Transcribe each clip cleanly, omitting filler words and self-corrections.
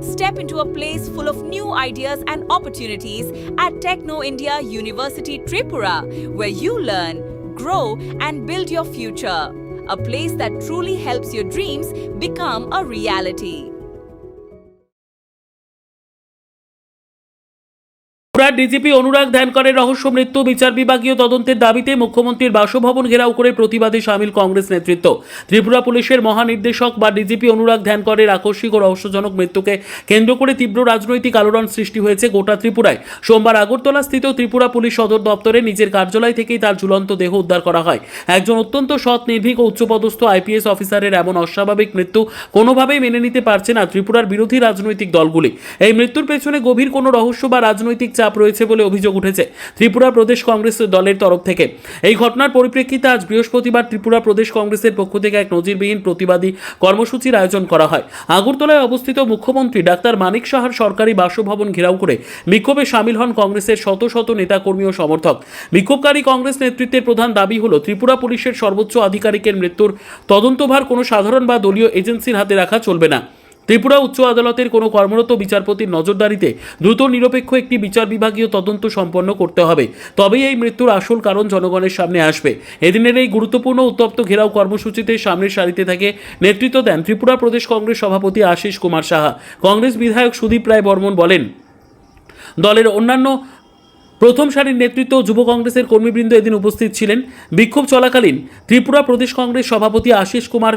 Step into a place full of new ideas and opportunities at Techno India University Tripura, where you learn, grow, and build your future. A place that truly helps your dreams become a reality. DGP Anurag ধ্যানকরের রহস্য মৃত্যু বিচার বিভাগীয় তদন্তের দাবিতে মুখ্যমন্ত্রীর বাসভবন ঘেরাও করে প্রতিবাদে সামিল কংগ্রেস নেতৃত্ব। ত্রিপুরা পুলিশের মহানির্দেশক বা ডিজিপি অনুরাগ ধ্যানকরের আকস্মিক ও রহস্যজনক মৃত্যুকে কেন্দ্র করে তীব্র রাজনৈতিক আলোড়ন সৃষ্টি হয়েছে গোটা ত্রিপুরায়। সোমবার আগরতলাস্থিত ত্রিপুরা পুলিশ সদর দপ্তরে নিজের কার্যালয় থেকেই তার ঝুলন্ত দেহ উদ্ধার করা হয়। একজন অত্যন্ত সৎ, নির্ভীক ও উচ্চপদস্থ আইপিএস অফিসারের এমন অস্বাভাবিক মৃত্যু কোনোভাবেই মেনে নিতে পারছে না ত্রিপুরার বিরোধী রাজনৈতিক দলগুলি। এই মৃত্যুর পেছনে গভীর কোনো রহস্য বা রাজনৈতিক চাপ রয়েছে বলে অভিযোগ উঠেছে ত্রিপুরা প্রদেশ কংগ্রেস দলের তরফ থেকে। এই ঘটনার পরিপ্রেক্ষিতে আজ বৃহস্পতিবার ত্রিপুরা প্রদেশ কংগ্রেসের পক্ষ থেকে এক নজিরবিহীন প্রতিবাদী কর্মসূচির আয়োজন করা হয়। আগরতলায় অবস্থিত মুখ্যমন্ত্রী ডাক্তার মানিক সাহার সরকারি বাসভবন ঘেরাও করে বিক্ষোভে সামিল হন কংগ্রেসের শত শত নেতাকর্মী ও সমর্থক। বিক্ষোভকারী কংগ্রেস নেতৃত্বের প্রধান দাবি হল ত্রিপুরা পুলিশের সর্বোচ্চ আধিকারিকের মৃত্যুর তদন্তভার কোনো সাধারণ বা দলীয় এজেন্সির হাতে রাখা চলবে না। ত্রিপুরা উচ্চ আদালতের কোনো কর্মরত বিচারপতির নজরদারিতে দ্রুত নিরপেক্ষ একটি বিচার বিভাগীয় তদন্ত সম্পন্ন করতে হবে, তবেই এই মৃত্যুর আসল কারণ জনগণের সামনে আসবে। এদিনের এই গুরুত্বপূর্ণ উত্তপ্ত ঘেরাও কর্মসূচিতে সামনের সারিতে থেকে নেতৃত্ব দেন ত্রিপুরা প্রদেশ কংগ্রেস সভাপতি আশিস কুমার সাহা। কংগ্রেস বিধায়ক সুদীপ রায় বর্মন বলেন, দলের অন্যান্য প্রথম সারির নেতৃত্ব ও যুব কংগ্রেসের কর্মীবৃন্দ এদিন উপস্থিত ছিলেন। বিক্ষোভ চলাকালীন ত্রিপুরা প্রদেশ কংগ্রেস সভাপতি আশিস কুমার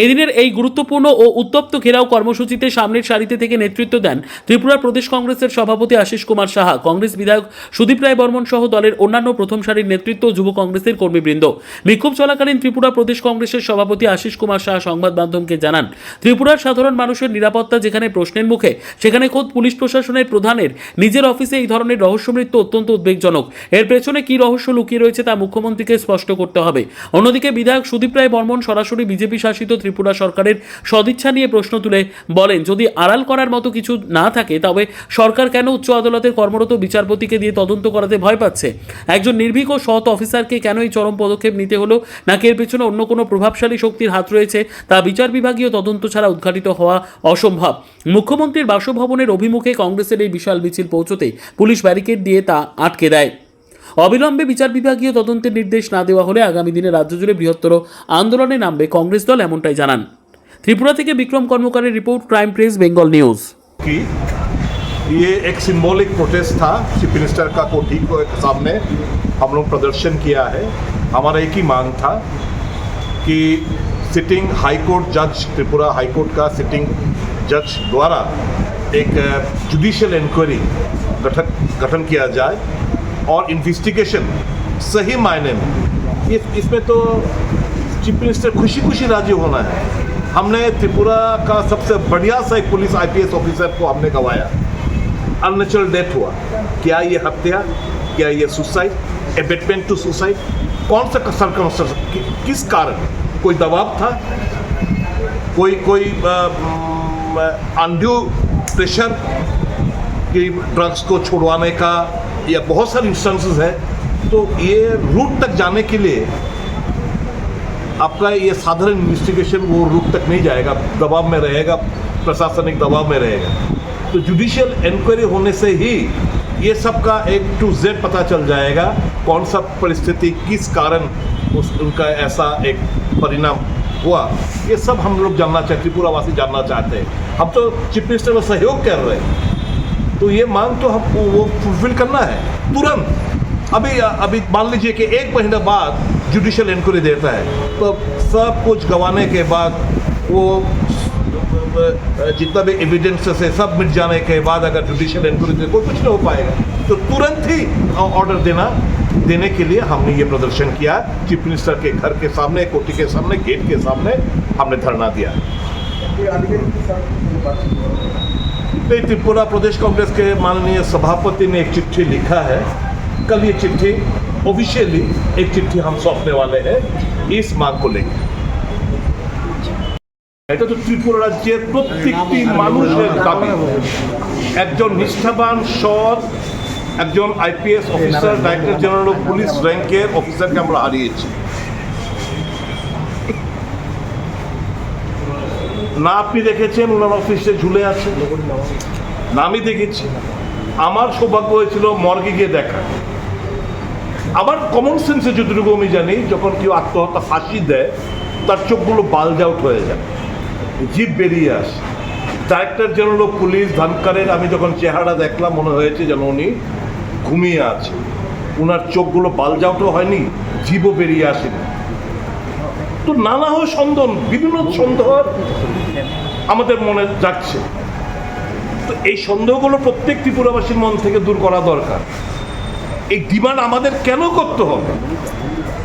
এদিনের এই গুরুত্বপূর্ণ ও উত্তপ্ত ঘেরাও কর্মসূচিতে সামনের সারিতে থেকে নেতৃত্ব দেন ত্রিপুরা প্রদেশ কংগ্রেসের সভাপতি আশিস কুমার সাহা, কংগ্রেস বিধায়ক সুদীপ রায় বর্মন সহ দলের অন্যান্য প্রথম সারির নেতৃত্ব ও যুব কংগ্রেসের কর্মীবৃন্দ। বিক্ষোভ চলাকালীন ত্রিপুরা প্রদেশ কংগ্রেসের সভাপতি আশিস কুমার সাহা সংবাদ মাধ্যমকে জানান, ত্রিপুরার সাধারণ মানুষের নিরাপত্তা যেখানে প্রশ্নের মুখে, সেখানে খোদ পুলিশ প্রশাসনের প্রধানের নিজের অফিসে এই ধরনের রহস্য মৃত্যু অত্যন্ত উদ্বেগজনক। এর পেছনে কি রহস্য লুকিয়ে রয়েছে তা মুখ্যমন্ত্রীকে স্পষ্ট করতে হবে। অন্যদিকে বিধায়ক সুদীপ রায় বর্মন সরাসরি বিজেপি শাসিত ত্রিপুরা সরকারের সদিচ্ছা নিয়ে প্রশ্ন তুলে বলেন, যদি আড়াল করার মতো কিছু না থাকে তবে সরকার কেন উচ্চ আদালতের কর্মরত বিচারপতিকে দিয়ে তদন্ত করাতে ভয় পাচ্ছে? একজন নির্ভীক ও সৎ অফিসারকে কেন এই চরম পদক্ষেপ নিতে হলো? নাকি এর পেছনে অন্য কোনো প্রভাবশালী শক্তির হাত রয়েছে? তা বিচার বিভাগীয় তদন্ত ছাড়া উদ্ঘাটিত হওয়া অসম্ভব। মুখ্যমন্ত্রীর বাসভবনের অভিমুখে কংগ্রেসের এই বিশাল মিছিল পৌঁছতে পুলিশ ব্যারিকেড দিয়ে তা আটকে দেয়। অবিলম্বে বিচার বিভাগীয় তদন্তের নির্দেশ না দেওয়া হলে আগামী দিনে রাজ্য জুড়ে বৃহত্তর আন্দোলনে নামবে কংগ্রেস দল, এমনটাই জানান। ত্রিপুরা থেকে বিক্রম কর্মকারের রিপোর্ট, ক্রাইম প্রেস বেঙ্গল নিউজ। ये एक सिंबॉलिक प्रोटेस्ट था चीफ मिनिस्टर का कोठी के सामने हम लोग प्रदर्शन किया है। हमारा एक ही मांग था कि सिटिंग हाई कोर्ट जज, त्रिपुरा हाई कोर्ट का सिटिंग जज द्वारा एक जुडिशियल इंक्वायरी गठन किया जाए और इन्वेस्टिगेशन सही मायने में, इसमें तो चीफ मिनिस्टर खुशी खुशी राजी होना है। हमने त्रिपुरा का सबसे बढ़िया सा एक पुलिस आईपीएस ऑफिसर को हमने गंवाया, अननेचुरल डेथ हुआ। क्या ये हत्या, क्या ये सुसाइड, एबेटमेंट टू सुसाइड, कौन सा सर्कमस्टेंस, किस कारण? कोई दबाव था, कोई अनड्यू प्रेशर कि ड्रग्स को छुड़वाने का, या बहुत सारे इंस्टेंसेस है। तो ये रूट तक जाने के लिए आपका ये साधारण इन्वेस्टिगेशन वो रूट तक नहीं जाएगा, दबाव में रहेगा, प्रशासनिक दबाव में रहेगा। तो जुडिशियल इंक्वायरी होने से ही ये सब का एक टू जेड पता चल जाएगा, कौन सा परिस्थिति किस कारण उनका ऐसा एक परिणाम हुआ। ये सब हम लोग जानना चाहते, त्रिपुरा वासी जानना चाहते हैं। हम तो चीफ मिनिस्टर में सहयोग कर रहे हैं, तो ये मांग तो हमको वो फुलफिल करना है तुरंत। अभी मान लीजिए कि एक महीने बाद जुडिशियल इंक्वायरी देता है, तो सब कुछ गंवाने के बाद वो जितना भी एविडेंसेस है सब मिट जाने के बाद अगर जुडिशियल इंक्वायरी दे कोई कुछ नहीं हो पाएगा। तो तुरंत ही ऑर्डर देने के लिए हमने ये प्रदर्शन किया। चीफ मिनिस्टर के घर के सामने, कोठी के सामने, गेट के सामने हमने धरना दिया। त्रिपुरा प्रदेश कांग्रेस के माननीय सभापति ने एक चिट्ठी लिखा है। कल ये चिट्ठी ऑफिशियली एक चिट्ठी हम सौंपने वाले हैं इस मांग को लेकर। এটা তো ত্রিপুরা রাজ্যের প্রত্যেকটি মানুষের দাবি। একজন নিষ্ঠাবান সৎ একজন IPS officer, director general of police র্যাঙ্কের অফিসারকে আমরা হারিয়েছি। না আপনি দেখেছেন ওনার অফিসে ঝুলে আছে, না আমি দেখেছি। আমার সৌভাগ্য হয়েছিল মর্গে গিয়ে দেখা। আমার কমন সেন্সে যতটুকু আমি জানি, যখন কেউ আত্মহত্যা ফাঁসি দেয় তার চোখগুলো বালজ আউট হয়ে যায়, জিভ বেরিয়ে আসে। ডাইরেক্টর জেনারেল অফ পুলিশ ধানকারের আমি যখন চেহারা দেখলাম মনে হয়েছে যেন উনি ঘুমিয়ে আছে। ওনার চোখগুলো বালজ আউটও হয়নি, জিভও বেরিয়ে আসেনি। তো নানা সন্দেহ, বিভিন্ন সন্দেহ আমাদের মনে যাচ্ছে। তো এই সন্দেহগুলো প্রত্যেক ত্রিপুরাবাসীর মন থেকে দূর করা দরকার। এই ডিমান্ড আমাদের কেন করতে হবে?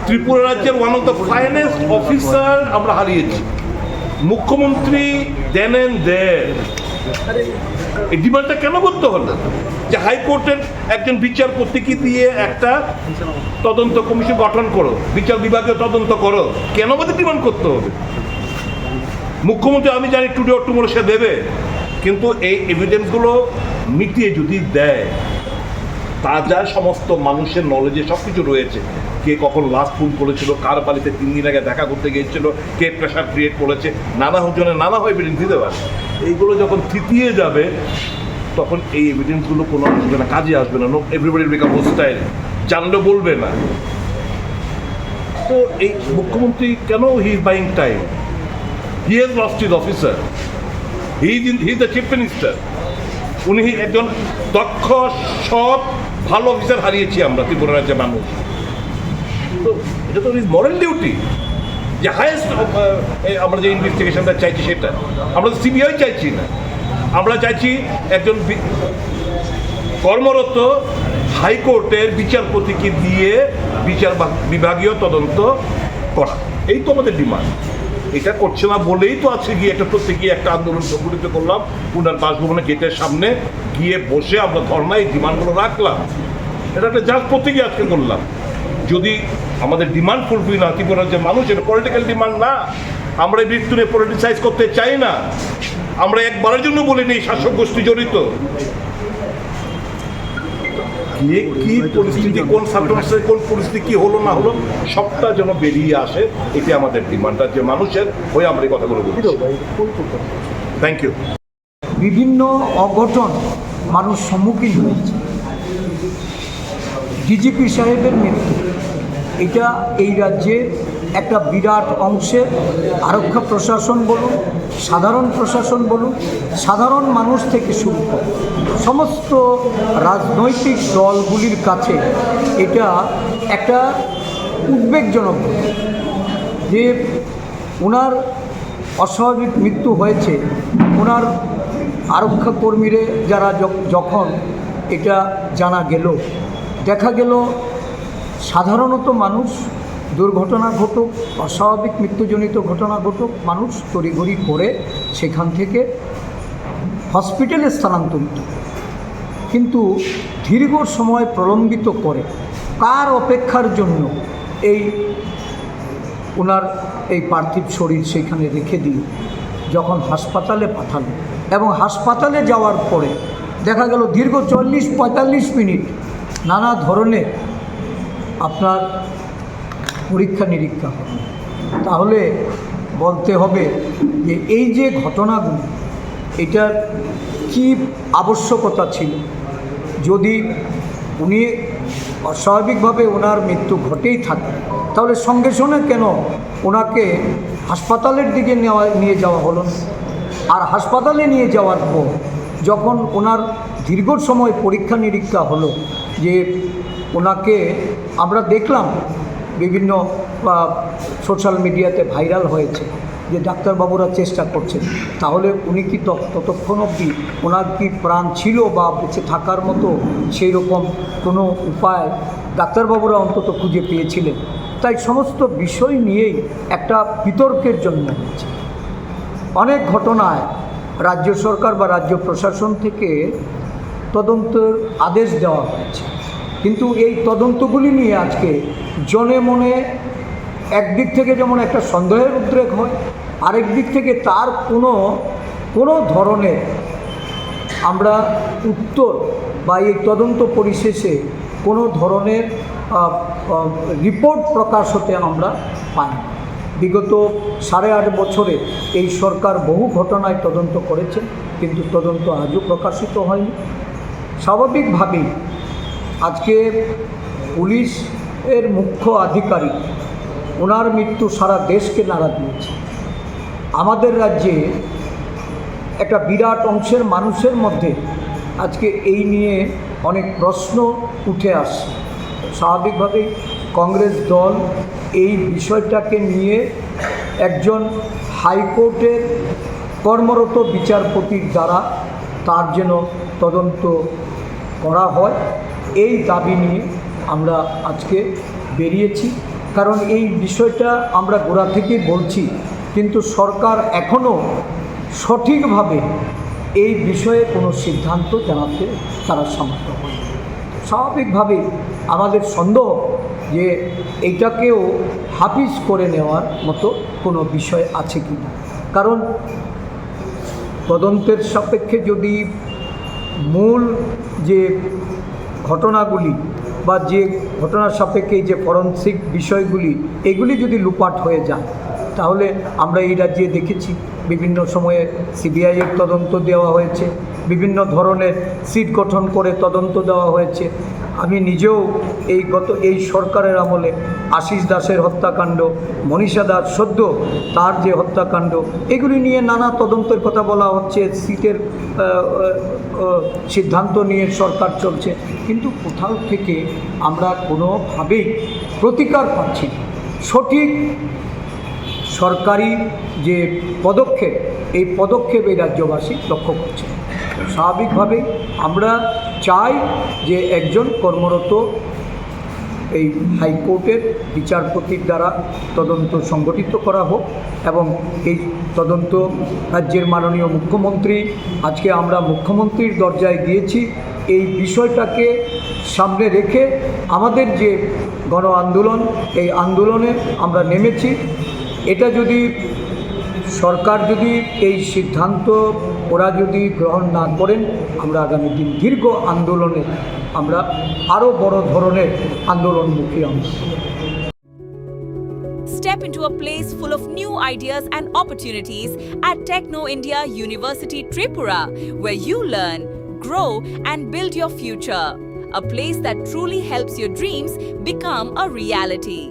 ত্রিপুরা রাজ্যের one of the finest officer আমরা হারিয়েছি। মুখ্যমন্ত্রী দেন এন্ড দেয়ার। এই ডিমান্ডটা কেন করতে হলো? যে হাইকোর্টের একজন বিচারপতিকে দিয়ে একটা তদন্ত কমিশন গঠন করো, বিচার বিভাগীয় তদন্ত করো, কেন আমাদের ডিমান্ড করতে হবে? মুখ্যমন্ত্রী আমি জানি টুডে অর টুমরো সে দেবে, কিন্তু এই এভিডেন্সগুলো মিটিয়ে যদি দেয়, তাজা সমস্ত মানুষের নলেজে সব কিছু রয়েছে। কে কখন লাস্ট ফোন করেছিল, কার বাড়িতে 3 দিন আগে দেখা করতে গিয়েছিল, কে প্রেশার ক্রিয়েট করেছে, নানা জনের নানা এভিডেন্স দিতে পারে। এইগুলো যখন থিতিয়ে যাবে তখন এই এভিডেন্সগুলো কোনো আসবে না, কাজে আসবে না। এভরিবডি বিকাম হোস্টাইল, জানলে বলবে না। তো এই মুখ্যমন্ত্রী কেন he is buying time? He has lost his officer, he is the chief minister. উনি একজন দক্ষ, সৎ, ভালো অফিসার হারিয়েছি আমরা ত্রিপুরা রাজ্যের মানুষ। তো এটা তো ইজ মরাল ডিউটি যে হায়েস্ট আমরা যে ইনভেস্টিগেশনটা চাইছি সেটা। আমরা তো সিবিআই চাইছি না, আমরা চাইছি একজন কর্মরত হাইকোর্টের বিচারপতিকে দিয়ে বিচার বিভাগীয় তদন্ত করা। এই তো আমাদের ডিমান্ড। এটা করছে না বলেই তো আজকে গিয়ে একটা প্রত্যেকে একটা আন্দোলন সংগঠিত করলাম, ওনার বাসভবনের গেটের সামনে গিয়ে বসে আমরা ধর্নায় এই ডিমান্ডগুলো রাখলাম। এটা একটা জাস্ট প্রত্যেকে আজকে করলাম। যদি আমাদের ডিমান্ড ফুলফিল না, ত্রিপুরা রাজ্যের মানুষ, এটা পলিটিক্যাল ডিমান্ড না। আমরা এই মৃত্যুরে পলিটিসাইজ করতে চাই না। আমরা একবারের জন্য বলিনি শাসক গোষ্ঠী জড়িত। কি পরিস্থিতি, কোন সার্কামস্টেন্সে কোন পরিস্থিতি কি হলো না হলো সবটা যেন বেরিয়ে আসে, এটি আমাদের ডিমান্ড। যে মানুষের হয়ে আমরা এই কথাগুলো বলছি। Thank you. বিভিন্ন অঘটন মানুষ সম্মুখীন হয়েছে। ডিজিপি সাহেবের মৃত্যু, এটা এই রাজ্যে একটা বিরাট অংশে আরক্ষা প্রশাসন বলুন, সাধারণ প্রশাসন বলুন, সাধারণ মানুষ থেকে শুরু করে সমস্ত রাজনৈতিক দলগুলির কাছে এটা একটা উদ্বেগজনক যে ওনার অস্বাভাবিক মৃত্যু হয়েছে। ওনার আরক্ষা কর্মীরা যারা যখন এটা জানা গেল, দেখা গেল সাধারণত মানুষ দুর্ঘটনা ঘটুক, অস্বাভাবিক মৃত্যুজনিত ঘটনা ঘটুক, মানুষ তড়িঘড়ি করে সেখান থেকে হসপিটালে স্থানান্তরিত, কিন্তু দীর্ঘ সময় প্রলম্বিত করে কার অপেক্ষার জন্য এই ওনার এই পার্থিব শরীর সেখানে রেখে দিয়ে যখন হাসপাতালে পাঠালো, এবং হাসপাতালে যাওয়ার পরে দেখা গেল দীর্ঘ 40-45 মিনিট নানা ধরনের আপনার পরীক্ষা নিরীক্ষা হবে। তাহলে বলতে হবে যে এই যে ঘটনাগুলো, এটার কি আবশ্যকতা ছিল? যদি উনি অস্বাভাবিকভাবে ওনার মৃত্যু ঘটেই থাকে, তাহলে সঙ্গে সঙ্গে কেন ওনাকে হাসপাতালের দিকে নিয়ে যাওয়া হলো না? আর হাসপাতালে নিয়ে যাওয়ার পর যখন ওনার দীর্ঘ সময় পরীক্ষা নিরীক্ষা হলো, যে ওনাকে আমরা দেখলাম বিভিন্ন সোশ্যাল মিডিয়াতে ভাইরাল হয়েছে যে ডাক্তারবাবুরা চেষ্টা করছেন, তাহলে উনি কি ততক্ষণ অবধি ওনার কি প্রাণ ছিল বা বেঁচে থাকার মতো সেই রকম কোনো উপায় ডাক্তারবাবুরা অন্তত খুঁজে পেয়েছিলেন? তাই সমস্ত বিষয় নিয়েই একটা বিতর্কের জন্ম হয়েছে। অনেক ঘটনায় রাজ্য সরকার বা রাজ্য প্রশাসন থেকে তদন্তের আদেশ দেওয়া হয়েছে, কিন্তু এই তদন্তগুলি নিয়ে আজকে জনে মনে একদিক থেকে যেমন একটা সন্দেহের উদ্রেক হয়, আরেক দিক থেকে তার কোনো ধরনের আমরা উত্তর বা এই তদন্ত পরিশেষে কোনো ধরনের রিপোর্ট প্রকাশ হতে আমরা পাই। বিগত 8.5 বছরে এই সরকার বহু ঘটনায় তদন্ত করেছে, কিন্তু তদন্ত আজও প্রকাশিত হয়নি। স্বাভাবিকভাবেই আজকে পুলিশের মুখ্য আধিকারিক, ওনার মৃত্যু সারা দেশকে নাড়া দিয়েছে। আমাদের রাজ্যে একটা বিরাট অংশের মানুষের মধ্যে আজকে এই নিয়ে অনেক প্রশ্ন উঠে আসছে। স্বাভাবিকভাবেই কংগ্রেস দল এই বিষয়টাকে নিয়ে একজন হাইকোর্টের কর্মরত বিচারপতির দ্বারা তার যেন তদন্ত করা হয়, এই দাবি নিয়ে আমরা আজকে বেরিয়েছি। কারণ এই বিষয়টা আমরা গোড়া থেকেই বলছি, কিন্তু সরকার এখনও সঠিকভাবে এই বিষয়ে কোনো সিদ্ধান্ত জানাতে তারা সমর্থ হয়। স্বাভাবিকভাবেই আমাদের সন্দেহ যে এইটাকেও হাফিজ করে নেওয়ার মতো কোনো বিষয় আছে কি না। কারণ তদন্তের সাপেক্ষে যদি মূল যে ঘটনাগুলি বা যে ঘটনার সাপেক্ষে যে ফরেনসিক বিষয়গুলি, এগুলি যদি লুপাট হয়ে যায়, তাহলে আমরা এই রাজ্যে দেখেছি বিভিন্ন সময়ে সিবিআইয়ের তদন্ত দেওয়া হয়েছে, বিভিন্ন ধরনের সিট গঠন করে তদন্ত দেওয়া হয়েছে। আমি নিজেও এই সরকারের আমলে আশিস দাসের হত্যাকাণ্ড, মনীষা দাস সদ্য তার যে হত্যাকাণ্ড, এগুলি নিয়ে নানা তদন্তের কথা বলা হচ্ছে, সিটের সিদ্ধান্ত নিয়ে সরকার চলছে, কিন্তু কোথাও থেকে আমরা কোনোভাবেই প্রতিকার পাচ্ছি না। সঠিক সরকারি যে পদক্ষেপ, এই পদক্ষেপ এই রাজ্যবাসী লক্ষ্য করছে। স্বাভাবিকভাবেই আমরা চাই যে একজন কর্মরত এই হাইকোর্টের বিচারপতির দ্বারা তদন্ত সংগঠিত করা হোক, এবং এই তদন্ত রাজ্যের মাননীয় মুখ্যমন্ত্রী, আজকে আমরা মুখ্যমন্ত্রীর দরজায় গিয়েছি এই বিষয়টাকে সামনে রেখে। আমাদের যে গণ আন্দোলন, এই আন্দোলনে আমরা নেমেছি। এটা যদি সরকার যদি এই সিদ্ধান্ত ওরা যদি গ্রহণ না করেন, আমরা আগামী দিন দীর্ঘ আন্দোলনে আমরা আরও বড় ধরনের আন্দোলনমুখী অংশ। Step into a place full of new ideas and opportunities at Techno India University Tripura, where you learn, grow and build your future. A place that truly helps your dreams become a reality.